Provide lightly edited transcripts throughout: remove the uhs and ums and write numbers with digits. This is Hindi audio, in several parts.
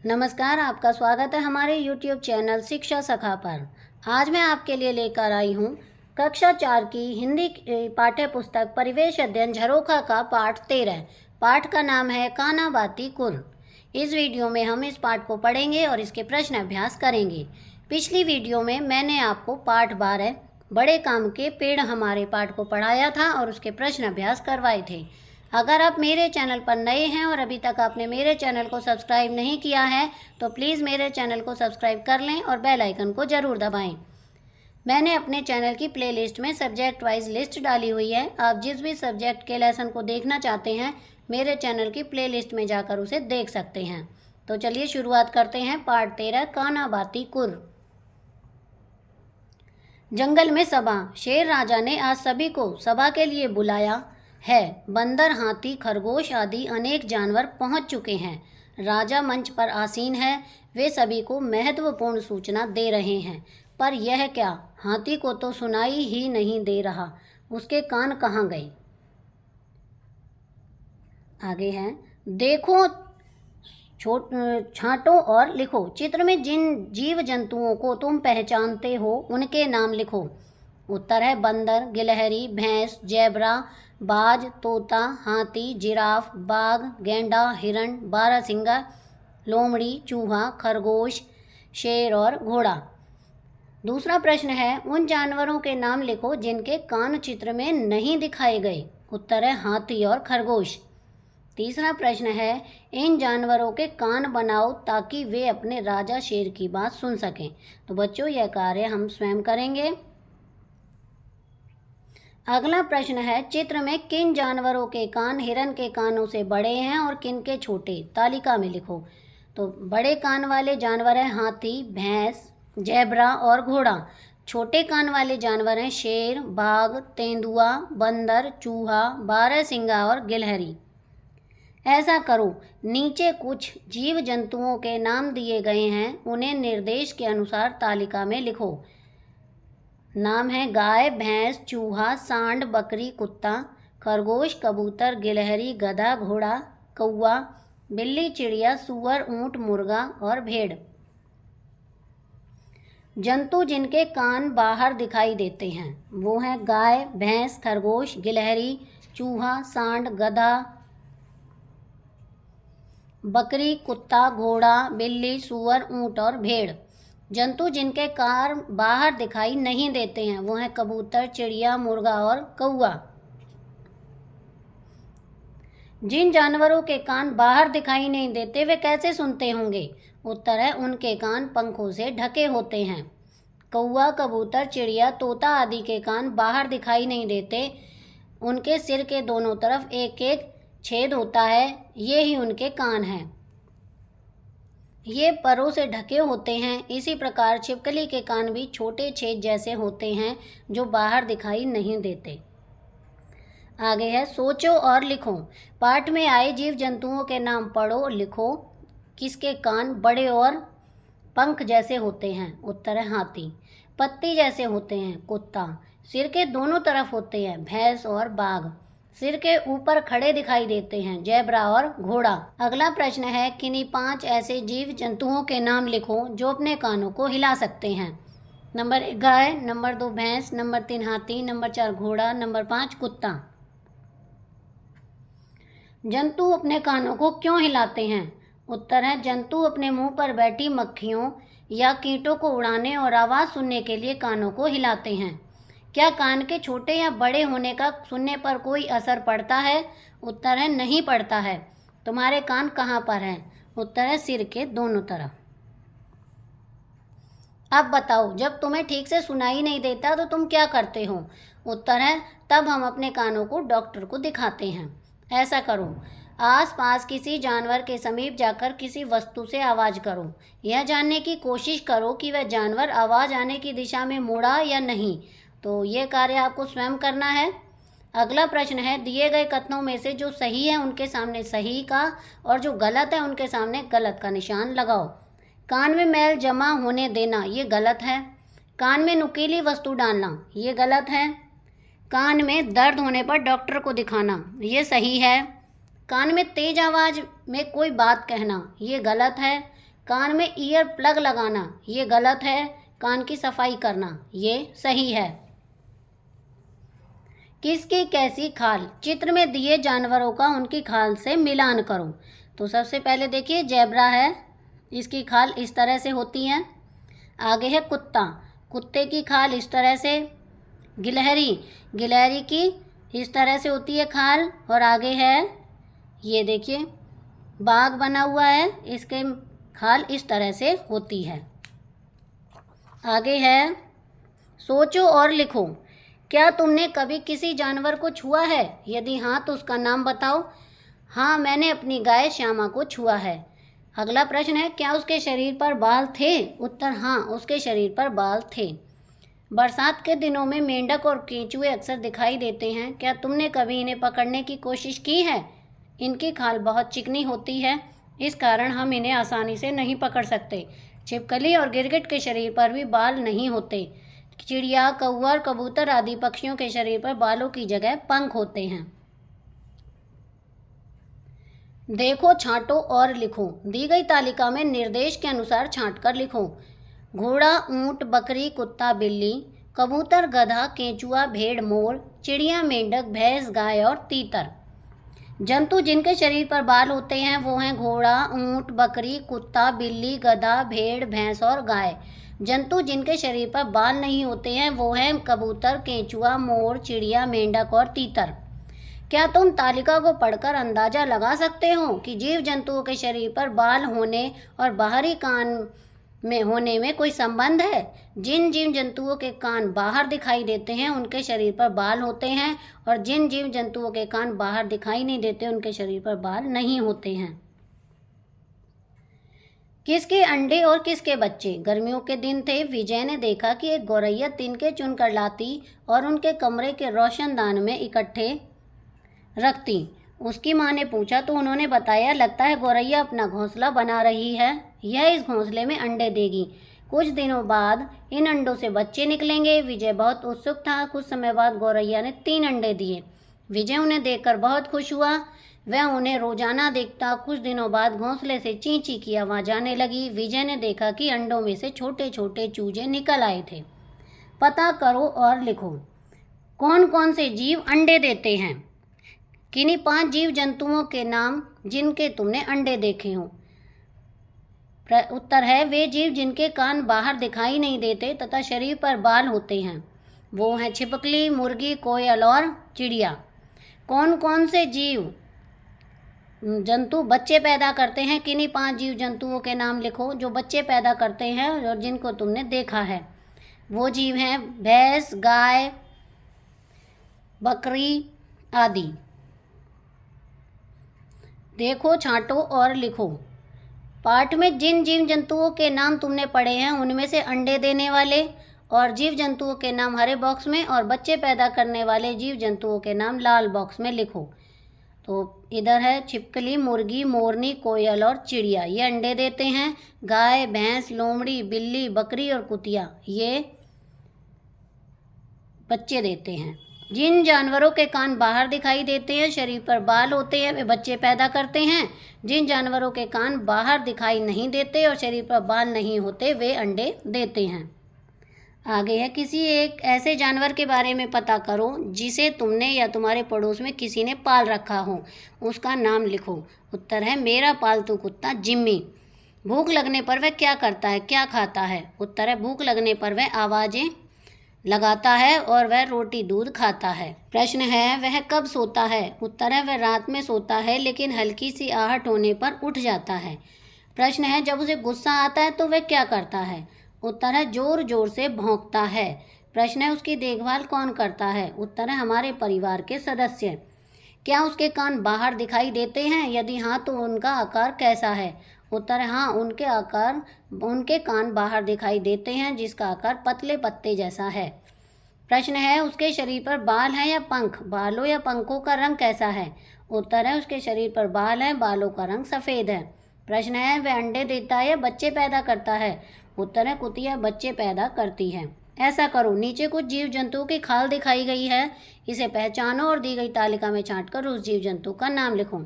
नमस्कार, आपका स्वागत है हमारे YouTube चैनल शिक्षा सखा पर। आज मैं आपके लिए लेकर आई हूँ कक्षा 4 की हिंदी पाठ्य पुस्तक परिवेश अध्ययन झरोखा का पाठ 13। पाठ का नाम है काना बाती कुल। इस वीडियो में हम इस पाठ को पढ़ेंगे और इसके प्रश्न अभ्यास करेंगे। पिछली वीडियो में मैंने आपको पाठ 12 बड़े काम के पेड़ हमारे पाठ को पढ़ाया था और उसके प्रश्न अभ्यास करवाए थे। अगर आप मेरे चैनल पर नए हैं और अभी तक आपने मेरे चैनल को सब्सक्राइब नहीं किया है तो प्लीज़ मेरे चैनल को सब्सक्राइब कर लें और बेल आइकन को ज़रूर दबाएं। मैंने अपने चैनल की प्लेलिस्ट में सब्जेक्ट वाइज लिस्ट डाली हुई है। आप जिस भी सब्जेक्ट के लेसन को देखना चाहते हैं मेरे चैनल की प्लेलिस्ट में जाकर उसे देख सकते हैं। तो चलिए शुरुआत करते हैं। पाठ 13 काना बाती कुल। जंगल में सभा। शेर राजा ने आज सभी को सभा के लिए बुलाया है। बंदर, हाथी, खरगोश आदि अनेक जानवर पहुंच चुके हैं। राजा मंच पर आसीन है। वे सभी को महत्वपूर्ण सूचना दे रहे हैं। पर यह क्या, हाथी को तो सुनाई ही नहीं दे रहा। उसके कान कहाँ गए? आगे है, देखो, छांटो और लिखो। चित्र में जिन जीव जंतुओं को तुम पहचानते हो उनके नाम लिखो। उत्तर है बंदर, गिलहरी, भैंस, जेब्रा, बाज, तोता, हाथी, जिराफ, बाघ, गेंडा, हिरण, बारहसिंगा, लोमड़ी, चूहा, खरगोश, शेर और घोड़ा। दूसरा प्रश्न है, उन जानवरों के नाम लिखो जिनके कान चित्र में नहीं दिखाए गए। उत्तर है हाथी और खरगोश। तीसरा प्रश्न है, इन जानवरों के कान बनाओ ताकि वे अपने राजा शेर की बात सुन सकें। तो बच्चों, यह कार्य हम स्वयं करेंगे। अगला प्रश्न है, चित्र में किन जानवरों के कान हिरन के कानों से बड़े हैं और किन के छोटे? तालिका में लिखो। तो बड़े कान वाले जानवर हैं हाथी, भैंस, जेब्रा और घोड़ा। छोटे कान वाले जानवर हैं शेर, बाघ, तेंदुआ, बंदर, चूहा, बारहसिंगा और गिलहरी। ऐसा करो, नीचे कुछ जीव जंतुओं के नाम दिए गए हैं, उन्हें निर्देश के अनुसार तालिका में लिखो। नाम है गाय, भैंस, चूहा, सांड, बकरी, कुत्ता, खरगोश, कबूतर, गिलहरी, गधा, घोड़ा, कौवा, बिल्ली, चिड़िया, सूअर, ऊंट, मुर्गा और भेड़। जंतु जिनके कान बाहर दिखाई देते हैं वो हैं गाय, भैंस, खरगोश, गिलहरी, चूहा, सांड, गधा, बकरी, कुत्ता, घोड़ा, बिल्ली, सूअर, ऊंट और भेड़। जंतु जिनके कान बाहर दिखाई नहीं देते हैं वो हैं कबूतर, चिड़िया, मुर्गा और कौवा। जिन जानवरों के कान बाहर दिखाई नहीं देते वे कैसे सुनते होंगे? उत्तर है उनके कान पंखों से ढके होते हैं। कौवा, कबूतर, चिड़िया, तोता आदि के कान बाहर दिखाई नहीं देते। उनके सिर के दोनों तरफ एक एक छेद होता है, ये ही उनके कान हैं। ये परों से ढके होते हैं। इसी प्रकार छिपकली के कान भी छोटे छेद जैसे होते हैं जो बाहर दिखाई नहीं देते। आगे है, सोचो और लिखो। पाठ में आए जीव जंतुओं के नाम पढ़ो और लिखो। किसके कान बड़े और पंख जैसे होते हैं? उत्तर है हाथी। पत्ती जैसे होते हैं? कुत्ता। सिर के दोनों तरफ होते हैं? भैंस और बाघ। सिर के ऊपर खड़े दिखाई देते हैं? जेब्रा और घोड़ा। अगला प्रश्न है, किन्हीं 5 ऐसे जीव जंतुओं के नाम लिखो जो अपने कानों को हिला सकते हैं। नंबर 1 गाय, नंबर 2 भैंस, नंबर 3 हाथी, नंबर 4 घोड़ा, नंबर 5 कुत्ता। जंतु अपने कानों को क्यों हिलाते हैं? उत्तर है जंतु अपने मुंह पर बैठी मक्खियों या कीटों को उड़ाने और आवाज़ सुनने के लिए कानों को हिलाते हैं। क्या कान के छोटे या बड़े होने का सुनने पर कोई असर पड़ता है? उत्तर है नहीं पड़ता है। तुम्हारे कान कहाँ पर हैं? उत्तर है सिर के दोनों तरफ। अब बताओ, जब तुम्हें ठीक से सुनाई नहीं देता तो तुम क्या करते हो? उत्तर है तब हम अपने कानों को डॉक्टर को दिखाते हैं। ऐसा करो, आसपास किसी जानवर के समीप जाकर किसी वस्तु से आवाज़ करो। यह जानने की कोशिश करो कि वह जानवर आवाज़ आने की दिशा में मुड़ा या नहीं। तो ये कार्य आपको स्वयं करना है। अगला प्रश्न है, दिए गए कथनों में से जो सही है उनके सामने सही का और जो गलत है उनके सामने गलत का निशान लगाओ। कान में मैल जमा होने देना, ये गलत है। कान में नुकीली वस्तु डालना, ये गलत है। कान में दर्द होने पर डॉक्टर को दिखाना, ये सही है। कान में तेज आवाज़ में कोई बात कहना, ये गलत है। कान में ईयर प्लग लगाना ये गलत है, कान की सफाई करना ये सही है। किसकी कैसी खाल, चित्र में दिए जानवरों का उनकी खाल से मिलान करो। तो सबसे पहले देखिए जेब्रा है, इसकी खाल इस तरह से होती है। आगे है कुत्ता, कुत्ते की खाल इस तरह से। गिलहरी, गिलहरी की इस तरह से होती है खाल। और आगे है ये देखिए बाघ बना हुआ है, इसके खाल इस तरह से होती है। आगे है सोचो और लिखो। क्या तुमने कभी किसी जानवर को छुआ है? यदि हाँ तो उसका नाम बताओ। हाँ, मैंने अपनी गाय श्यामा को छुआ है। अगला प्रश्न है क्या उसके शरीर पर बाल थे? उत्तर हाँ, उसके शरीर पर बाल थे। बरसात के दिनों में मेंढक और केंचुए अक्सर दिखाई देते हैं। क्या तुमने कभी इन्हें पकड़ने की कोशिश की है? इनकी खाल बहुत चिकनी होती है, इस कारण हम इन्हें आसानी से नहीं पकड़ सकते। छिपकली और गिरगिट के शरीर पर भी बाल नहीं होते। चिड़िया, कौवा और कबूतर आदि पक्षियों के शरीर पर बालों की जगह पंख होते हैं। देखो, छांटो और लिखो। दी गई तालिका में निर्देश के अनुसार छांट कर लिखो। घोड़ा, ऊंट, बकरी, कुत्ता, बिल्ली, कबूतर, गधा, केंचुआ, भेड़, मोर, चिड़िया, मेंढक, भैंस, गाय और तीतर। जंतु जिनके शरीर पर बाल होते हैं वो हैं घोड़ा, ऊंट, बकरी, कुत्ता, बिल्ली, गधा, भेड़, भैंस और गाय। जंतु जिनके शरीर पर बाल नहीं होते हैं वो हैं कबूतर, केंचुआ, मोर, चिड़िया, मेंढक और तीतर। क्या तुम तालिका को पढ़कर अंदाजा लगा सकते हो कि जीव जंतुओं के शरीर पर बाल होने और बाहरी कान में होने में कोई संबंध है? जिन जीव जंतुओं के कान बाहर दिखाई देते हैं उनके शरीर पर बाल होते हैं, और जिन जीव जंतुओं के कान बाहर दिखाई नहीं देते उनके शरीर पर बाल नहीं होते हैं। किसके अंडे और किसके बच्चे? गर्मियों के दिन थे। विजय ने देखा कि एक गौरैया तिनके चुनकर लाती और उनके कमरे के रोशनदान में इकट्ठे रखती। उसकी माँ ने पूछा तो उन्होंने बताया, लगता है गौरैया अपना घोंसला बना रही है, यह इस घोंसले में अंडे देगी। कुछ दिनों बाद इन अंडों से बच्चे निकलेंगे। विजय बहुत उत्सुक था। कुछ समय बाद गौरैया ने 3 अंडे दिए। विजय उन्हें देखकर बहुत खुश हुआ। वह उन्हें रोजाना देखता। कुछ दिनों बाद घोंसले से ची ची की आवाज आने लगी। विजय ने देखा कि अंडों में से छोटे छोटे चूजे निकल आए थे। पता करो और लिखो। कौन कौन से जीव अंडे देते हैं? किन्हीं 5 जीव जंतुओं के नाम जिनके तुमने अंडे देखे हों। उत्तर है वे जीव जिनके कान बाहर दिखाई नहीं देते तथा शरीर पर बाल होते हैं। वो हैं छिपकली, मुर्गी, कोयल और चिड़िया। कौन कौन से जीव जंतु बच्चे पैदा करते हैं? किन्हीं 5 जीव जंतुओं के नाम लिखो जो बच्चे पैदा करते हैं और जिनको तुमने देखा है। वो जीव हैं भैंस, गाय, बकरी आदि। देखो, छांटो और लिखो। पाठ में जिन जीव जंतुओं के नाम तुमने पढ़े हैं उनमें से अंडे देने वाले और जीव जंतुओं के नाम हरे बॉक्स में और बच्चे पैदा करने वाले जीव जंतुओं के नाम लाल बॉक्स में लिखो। तो इधर है छिपकली, मुर्गी, मोरनी, कोयल और चिड़िया, ये अंडे देते हैं। गाय, भैंस, लोमड़ी, बिल्ली, बकरी और कुतिया ये बच्चे देते हैं। जिन जानवरों के कान बाहर दिखाई देते हैं, शरीर पर बाल होते हैं, वे बच्चे पैदा करते हैं। जिन जानवरों के कान बाहर दिखाई नहीं देते और शरीर पर बाल नहीं होते, वे अंडे देते हैं। आगे है किसी एक ऐसे जानवर के बारे में पता करो जिसे तुमने या तुम्हारे पड़ोस में किसी ने पाल रखा हो, उसका नाम लिखो। उत्तर है मेरा पालतू कुत्ता जिम्मी। भूख लगने पर वह क्या करता है, क्या खाता है? उत्तर है भूख लगने पर वह आवाजें लगाता है और वह रोटी दूध खाता है। प्रश्न है वह कब सोता है? उत्तर है वह रात में सोता है लेकिन हल्की सी आहट होने पर उठ जाता है। प्रश्न है जब उसे गुस्सा आता है तो वह क्या करता है? उत्तर है जोर जोर से भौंकता है। प्रश्न है उसकी देखभाल कौन करता है? उत्तर है हमारे परिवार के सदस्य। क्या उसके कान बाहर दिखाई देते हैं? यदि हाँ तो उनका आकार कैसा है? उत्तर है हाँ, उनके कान बाहर दिखाई देते हैं जिसका आकार पतले पत्ते जैसा है। प्रश्न है उसके शरीर पर बाल हैं या पंख? बालों या पंखों का रंग कैसा है? उत्तर है उसके शरीर पर बाल हैं, बालों का रंग सफ़ेद है। प्रश्न है वह अंडे देता है या बच्चे पैदा करता है? उत्तर है कुतिया बच्चे पैदा करती है। ऐसा करो, नीचे कुछ जीव जंतुओं की खाल दिखाई गई है, इसे पहचानो और दी गई तालिका में छांटकर उस जीव जंतु का नाम लिखो।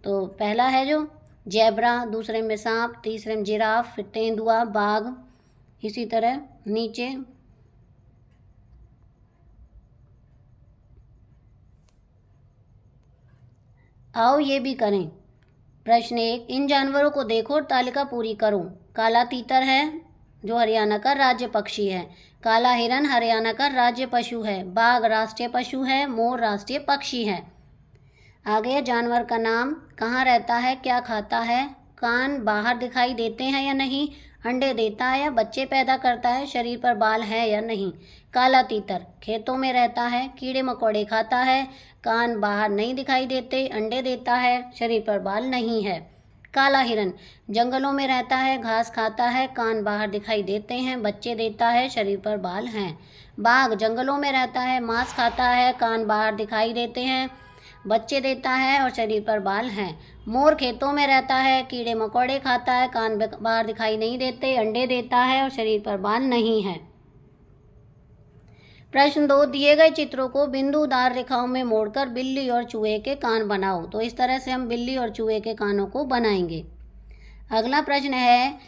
तो पहला है जो जेब्रा, दूसरे में सांप, तीसरे में जिराफ, फिर तेंदुआ, बाघ, इसी तरह नीचे। आओ ये भी करें। प्रश्न 1, इन जानवरों को देखो और तालिका पूरी करो। काला तीतर है जो हरियाणा का राज्य पक्षी है। काला हिरन हरियाणा का राज्य पशु है। बाघ राष्ट्रीय पशु है। मोर राष्ट्रीय पक्षी है। आगे जानवर का नाम, कहाँ रहता है, क्या खाता है, कान बाहर दिखाई देते हैं या नहीं, अंडे देता है या बच्चे पैदा करता है, शरीर पर बाल है या नहीं। काला तीतर खेतों में रहता है, कीड़े मकोड़े खाता है, कान बाहर नहीं दिखाई देते, अंडे देता है, शरीर पर बाल नहीं है। काला हिरन जंगलों में रहता है, घास खाता है, कान बाहर दिखाई देते हैं, बच्चे देता है, शरीर पर बाल हैं। बाघ जंगलों में रहता है, मांस खाता है, कान बाहर दिखाई देते हैं, बच्चे देता है और शरीर पर बाल हैं। मोर खेतों में रहता है, कीड़े मकोड़े खाता है, कान बाहर दिखाई नहीं देते, अंडे देता है और शरीर पर बाल नहीं है। प्रश्न 2, दिए गए चित्रों को बिंदुदार रेखाओं में मोड़कर बिल्ली और चूहे के कान बनाओ। तो इस तरह से हम बिल्ली और चूहे के कानों को बनाएंगे। अगला प्रश्न है,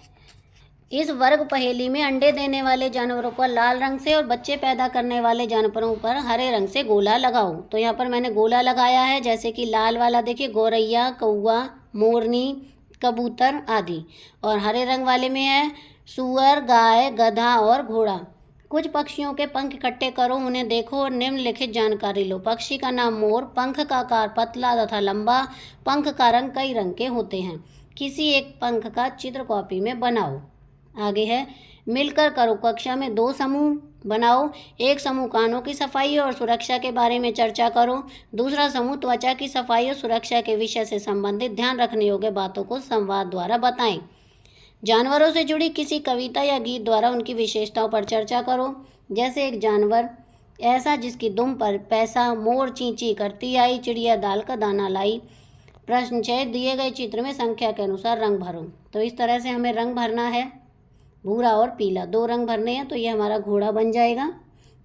इस वर्ग पहेली में अंडे देने वाले जानवरों पर लाल रंग से और बच्चे पैदा करने वाले जानवरों पर हरे रंग से गोला लगाओ। तो यहाँ पर मैंने गोला लगाया है, जैसे कि लाल वाला देखिए गौरैया, कौवा, मोरनी, कबूतर आदि, और हरे रंग वाले में है सुअर, गाय, गधा और घोड़ा। कुछ पक्षियों के पंख इकट्ठे करो, उन्हें देखो और निम्नलिखित जानकारी लो। पक्षी का नाम मोर, पंख का आकार पतला तथा लंबा, पंख का रंग कई रंग के होते हैं। किसी एक पंख का चित्र कॉपी में बनाओ। आगे है, मिलकर करो कक्षा में 2 समूह बनाओ। एक समूह कानों की सफाई और सुरक्षा के बारे में चर्चा करो। दूसरा समूह त्वचा की सफाई और सुरक्षा के विषय से संबंधित ध्यान रखने योग्य बातों को संवाद द्वारा बताएं। जानवरों से जुड़ी किसी कविता या गीत द्वारा उनकी विशेषताओं पर चर्चा करो। जैसे एक जानवर ऐसा जिसकी दुम पर पैसा, मोर चींची करती आई, चिड़िया दाल का दाना लाई। प्रश्न 6, दिए गए चित्र में संख्या के अनुसार रंग भरो। तो इस तरह से हमें रंग भरना है, भूरा और पीला 2 रंग भरने हैं। तो ये हमारा घोड़ा बन जाएगा।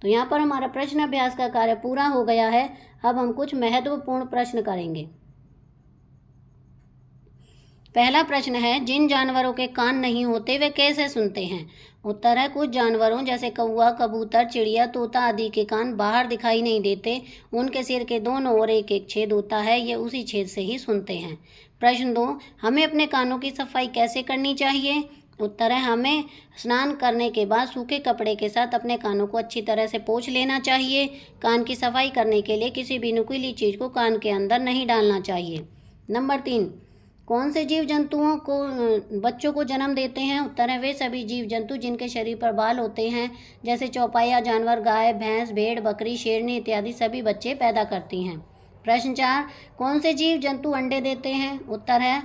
तो यहाँ पर हमारा प्रश्न अभ्यास का कार्य पूरा हो गया है। अब हम कुछ महत्वपूर्ण प्रश्न करेंगे। पहला प्रश्न है, जिन जानवरों के कान नहीं होते वे कैसे सुनते हैं। उत्तर है, कुछ जानवरों जैसे कौवा, कबूतर, चिड़िया, तोता आदि के कान बाहर दिखाई नहीं देते, उनके सिर के दोनों ओर एक एक छेद होता है, ये उसी छेद से ही सुनते हैं। प्रश्न 2, हमें अपने कानों की सफाई कैसे करनी चाहिए। उत्तर है, हमें स्नान करने के बाद सूखे कपड़े के साथ अपने कानों को अच्छी तरह से पोंछ लेना चाहिए। कान की सफाई करने के लिए किसी भी नुकीली चीज़ को कान के अंदर नहीं डालना चाहिए। नंबर 3, कौन से जीव जंतुओं को बच्चों को जन्म देते हैं। उत्तर है, वे सभी जीव जंतु जिनके शरीर पर बाल होते हैं, जैसे चौपाया जानवर, गाय, भैंस, भेड़, बकरी, शेरनी इत्यादि सभी बच्चे पैदा करती हैं। प्रश्न 4, कौन से जीव जंतु अंडे देते हैं। उत्तर है,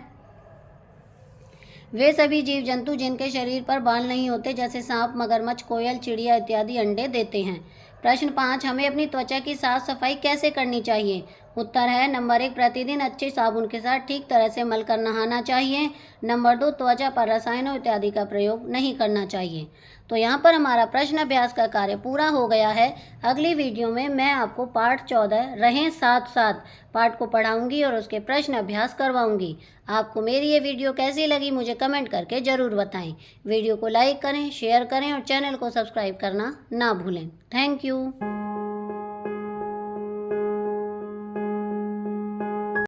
वे सभी जीव जंतु जिनके शरीर पर बाल नहीं होते, जैसे सांप, मगरमच्छ, कोयल, चिड़िया इत्यादि अंडे देते हैं। प्रश्न 5, हमें अपनी त्वचा की साफ सफाई कैसे करनी चाहिए। उत्तर है, नंबर 1, प्रतिदिन अच्छे साबुन के साथ ठीक तरह से मलकर नहाना चाहिए। नंबर 2, त्वचा पर रसायनों इत्यादि का प्रयोग नहीं करना चाहिए। तो यहाँ पर हमारा प्रश्न अभ्यास का कार्य पूरा हो गया है। अगली वीडियो में मैं आपको पाठ 14 रहें साथ साथ पाठ को पढ़ाऊंगी और उसके प्रश्न अभ्यास करवाऊंगी। आपको मेरी ये वीडियो कैसी लगी मुझे कमेंट करके ज़रूर बताएं। वीडियो को लाइक करें, शेयर करें और चैनल को सब्सक्राइब करना ना भूलें। Thank you.